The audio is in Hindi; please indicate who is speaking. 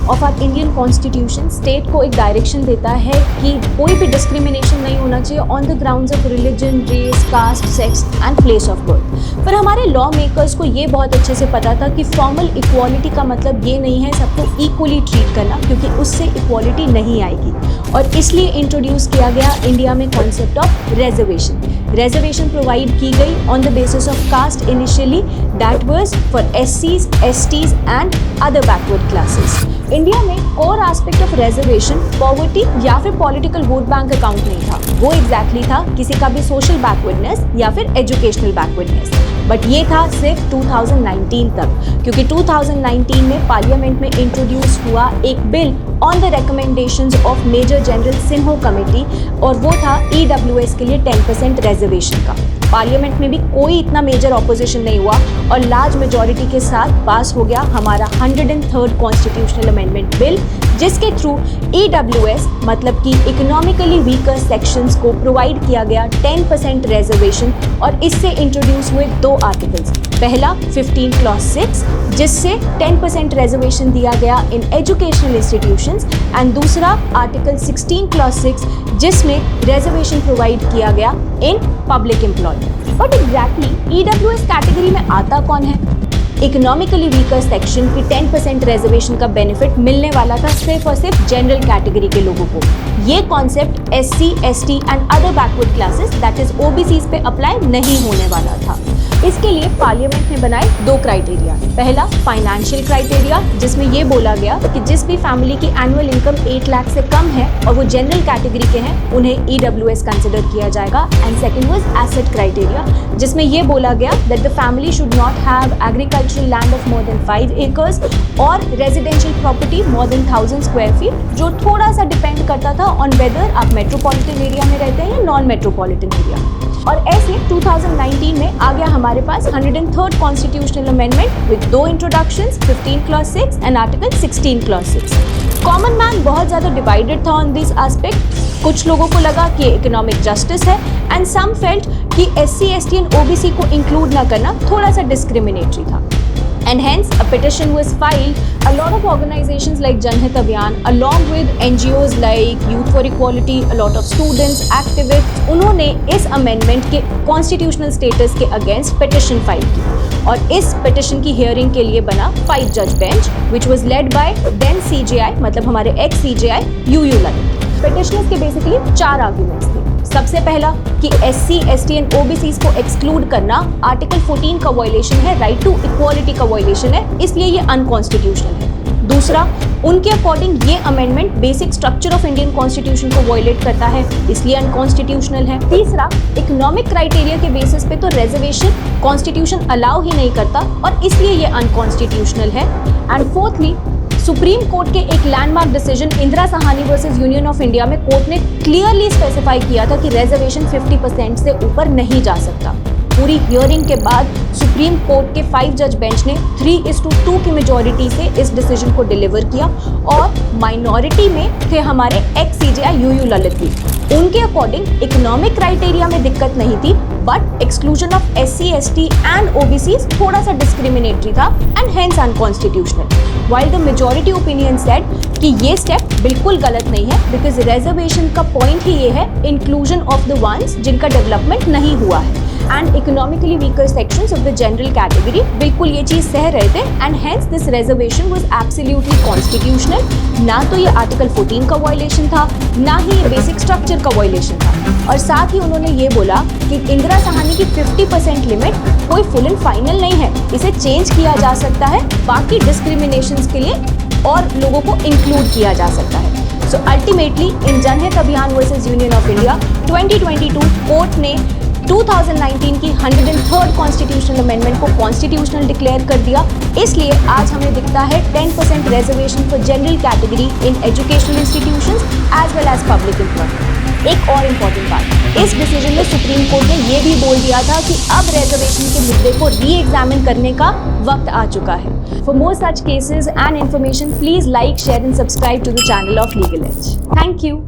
Speaker 1: Of our Indian constitution state को एक डायरेक्शन देता है कि कोई भी डिस्क्रिमिनेशन नहीं होना चाहिए on the grounds of religion, race, caste, sex and place of birth. पर हमारे लॉ मेकर्स को ये बहुत अच्छे से पता था कि फॉर्मल इक्वालिटी का मतलब ये नहीं है सबको इक्वली ट्रीट करना, क्योंकि उससे इक्वालिटी नहीं आएगी। और इसलिए इंट्रोड्यूस किया गया इंडिया में कॉन्सेप्ट ऑफ रिजर्वेशन प्रोवाइड की गई on the basis of caste initially, that was for SCs, STs and other backward classes. India में core aspect of reservation poverty या फिर पॉलिटिकल वोट बैंक अकाउंट नहीं था, वो एग्जैक्टली था किसी का भी सोशल बैकवर्डनेस या फिर एजुकेशनल बैकवर्डनेस। बट ये था सिर्फ 2019 तक, क्योंकि 2019 में पार्लियामेंट में इंट्रोड्यूस हुआ एक bill on the recommendations of major general Sinho committee, और वो था EWS के लिए 10% रिजर्वेशन का। पार्लियामेंट में भी कोई इतना मेजर ऑपोजिशन नहीं हुआ और लार्ज मेजॉरिटी के साथ पास हो गया हमारा 103rd कॉन्स्टिट्यूशनल अमेंडमेंट बिल, जिसके थ्रू EWS मतलब कि इकोनॉमिकली वीकर सेक्शंस को प्रोवाइड किया गया 10% रिजर्वेशन। और इससे इंट्रोड्यूस हुए दो आर्टिकल्स, पहला 15 क्लॉज 6 जिससे 10% रिजर्वेशन दिया गया इन एजुकेशनल इंस्टीट्यूशंस, एंड दूसरा आर्टिकल 16 क्लॉज 6 जिसमें रिजर्वेशन प्रोवाइड किया गया in public employment. But exactly EWS category में आता कौन है? इकोनॉमिकली वीकर सेक्शन की 10% रिजर्वेशन का बेनिफिट मिलने वाला था सिर्फ और सिर्फ जनरल कैटेगरी के लोगों को। ये concept SC, ST and other backward classes that is OBCs पे अप्लाई नहीं होने वाला था। इसके लिए पार्लियामेंट ने बनाए दो क्राइटेरिया। पहला फाइनेंशियल क्राइटेरिया, जिसमें ये बोला गया कि जिस भी फैमिली की एनुअल इनकम 8 लाख से कम है और वो जनरल कैटेगरी के हैं, उन्हें EWS कंसिडर किया जाएगा। And second was asset criteria, जिसमें ये बोला गया that the family should not have agricultural land of more than 5 acres और residential property more than 1000 square feet, जो थोड़ा सा डिपेंड करता था ऑन वेदर आप मेट्रोपॉलिटन एरिया में रहते हैं या नॉन मेट्रोपॉलिटन एरिया। और ऐसे 2019 में आ गया हमारे पास 103rd कॉन्स्टिट्यूशनल अमेंडमेंट विद दो introductions, 15 clause 6 and article 16 clause 6। Common man बहुत ज़्यादा डिवाइडेड था ऑन दिस एस्पेक्ट। कुछ लोगों को लगा कि इकोनॉमिक जस्टिस है एंड सम फेल्ट कि SC, ST एंड OBC को इंक्लूड ना करना थोड़ा सा डिस्क्रिमिनेटरी था। And hence a petition was filed. A lot of organizations like Janhit Abhiyan along with NGOs like Youth for Equality, a lot of students, activists, उन्होंने इस amendment के constitutional status के against petition file की, और इस petition की hearing के लिए बना 5 judge bench which was led by then CJI मतलब हमारे ex CJI UU Lalit. petitioners के basically 4 arguments थे। सबसे पहला कि SC, ST एंड OBCs को एक्सक्लूड करना आर्टिकल 14 का वायलेशन है, राइट टू इक्वालिटी का वायलेशन है, इसलिए ये अनकॉन्स्टिट्यूशनल है। दूसरा, उनके अकॉर्डिंग ये amendment basic structure of Indian constitution को वायलेट करता है, इसलिए अनकॉन्स्टिट्यूशनल है। तीसरा, इकोनॉमिक क्राइटेरिया के बेसिस पे तो रिजर्वेशन कॉन्स्टिट्यूशन अलाउ ही नहीं करता और इसलिए ये अनकॉन्स्टिट्यूशनल है। एंड फोर्थली, सुप्रीम कोर्ट के एक landmark decision Indira Sahni versus Union of India में कोर्ट ने क्लियरली स्पेसिफाई किया था कि रिजर्वेशन 50% से ऊपर नहीं जा सकता। पूरी हियरिंग के बाद सुप्रीम कोर्ट के 5 जज बेंच ने 3:2 की मेजॉरिटी से इस डिसीजन को डिलीवर किया, और माइनॉरिटी में थे हमारे एक्स CJI UU ललित भी। उनके अकॉर्डिंग इकोनॉमिक क्राइटेरिया में दिक्कत नहीं थी, but exclusion of SC, ST and OBCs थोड़ा सा डिस्क्रिमिनेटरी था and hence unconstitutional. While the majority opinion said कि ये स्टेप बिल्कुल गलत नहीं है, बिकॉज रिजर्वेशन का पॉइंट ही ये है इंक्लूजन ऑफ द वंस जिनका डेवलपमेंट नहीं हुआ है, and economically weaker sections of the general category बिल्कुल ये चीज़ सह रहे थे, and hence this reservation was absolutely constitutional. ना तो ये आर्टिकल 14 का वायलेशन था, ना ही ये बेसिक स्ट्रक्चर का वायलेशन था। और साथ ही उन्होंने ये बोला कि इंदिरा साहनी की 50% लिमिट कोई फुल एंड फाइनल नहीं है, इसे चेंज किया जा सकता है बाकी डिस्क्रिमिनेशंस के लिए और लोगों को इंक्लूड किया जा सकता है। So ultimately in Janhit Abhiyan versus Union of India 2022 court ने 2019 की 103rd कॉन्स्टिट्यूशनल अमेंडमेंट को कॉन्स्टिट्यूशनल डिक्लेयर कर दिया। इसलिए आज हमें दिखता है 10% reservation for general category in educational institutions as well as public employment. एक और इम्पॉर्टेंट बात, इस डिसीजन में सुप्रीम कोर्ट ने ये भी बोल दिया था कि अब रिजर्वेशन के मुद्दे को री एग्जामिन करने का वक्त आ चुका है। For more such cases and information please like, share and subscribe to the channel of legal age. Thank you.